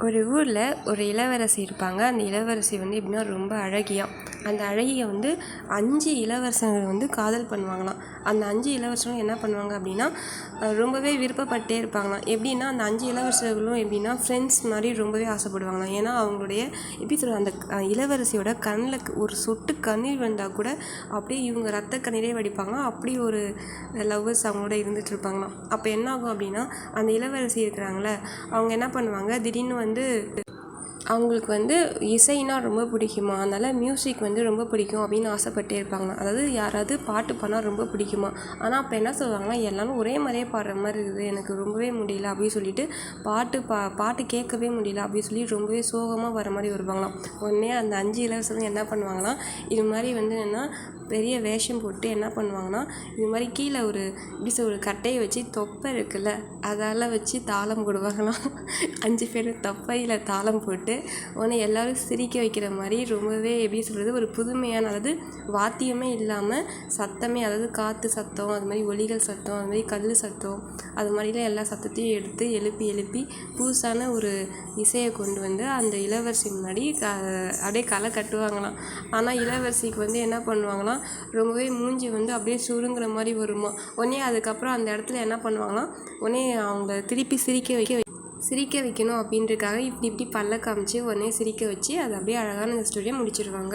ஒரு ஊரில் ஒரு இளவரசி இருப்பாங்க. அந்த இளவரசி வந்து எப்படின்னா ரொம்ப அழகியா. அந்த அழகியை வந்து 5 இளவரசர்கள் வந்து காதல் பண்ணுவாங்களாம். அந்த 5 இளவரசர்களும் என்ன பண்ணுவாங்க அப்படின்னா ரொம்பவே விருப்பப்பட்டே இருப்பாங்களாம். எப்படின்னா அந்த 5 இளவரசர்களும் எப்படின்னா ஃப்ரெண்ட்ஸ் மாதிரி ரொம்பவே ஆசைப்படுவாங்களாம். ஏன்னா அவங்களுடைய எப்படி சொல்கிறது, அந்த இளவரசியோட கண்ணில் ஒரு சொட்டு கண்ணீர் வந்தால் கூட அப்படியே இவங்க ரத்த கண்ணீரே வடிப்பாங்களாம். அப்படி ஒரு லவ்வர்ஸ் அவங்களோட இருந்துகிட்டு இருப்பாங்களாம். அப்போ என்ன ஆகும் அப்படின்னா அந்த இளவரசி இருக்கிறாங்களே அவங்க என்ன பண்ணுவாங்க, திடீர்னு வந்து அவங்களுக்கு வந்து இசைனா ரொம்ப பிடிக்குமா, அதனால் மியூசிக் வந்து ரொம்ப பிடிக்கும் அப்படின்னு ஆசைப்பட்டே இருப்பாங்களாம். அதாவது யாராவது பாட்டு பாடினா ரொம்ப பிடிக்குமா. ஆனால் அப்போ என்ன சொல்லுவாங்கன்னா எல்லாரும் ஒரே மாதிரியே பாடுற மாதிரி இருக்குது, எனக்கு ரொம்பவே முடியல அப்படின்னு சொல்லிட்டு பாட்டு கேட்கவே முடியல அப்படின்னு சொல்லி ரொம்பவே சோகமாக வர மாதிரி வருவாங்களாம். உடனே அந்த 5 இளவரசரும் என்ன பண்ணுவாங்கன்னா இது மாதிரி வந்து என்னென்னா பெரிய வேஷம் போட்டு என்ன பண்ணுவாங்கன்னா இது மாதிரி கீழே ஒரு ஒரு கட்டையை வச்சு தொப்பை இருக்குல்ல அதால் வச்சு தாளம் போடுவாங்களாம். 5 பேரும் தொப்பையில் தாளம் போட்டு உடனே எல்லோரும் சிரிக்க வைக்கிற மாதிரி ரொம்பவே எப்படி சொல்கிறது ஒரு புதுமையான, அதாவது வாத்தியமே இல்லாமல் சத்தமே, அதாவது காற்று சத்தம், அது மாதிரி ஒலிகள் சத்தம், அது மாதிரி கல் சத்தம், அது மாதிரிலாம் எல்லா சத்தத்தையும் எடுத்து எழுப்பி புதுசான ஒரு இசையை கொண்டு வந்து அந்த இளவரசி முன்னாடி அப்படியே களை கட்டுவாங்களாம். ஆனால் இளவரசிக்கு வந்து என்ன பண்ணுவாங்களாம் ரொம்பவே மூஞ்சி வந்து அப்படியே சுருங்குற மாதிரி வருமா. உடனே அதுக்கப்புறம் அந்த இடத்துல என்ன பண்ணுவாங்களாம், உடனே அவங்க திருப்பி சிரிக்க வைக்கணும் அப்படின்றதுக்காக இப்படி பல்ல காமிச்சு உடனே சிரிக்க வச்சு அதை அப்படியே அழகான இந்த ஸ்டோரியை முடிச்சிடுவாங்க.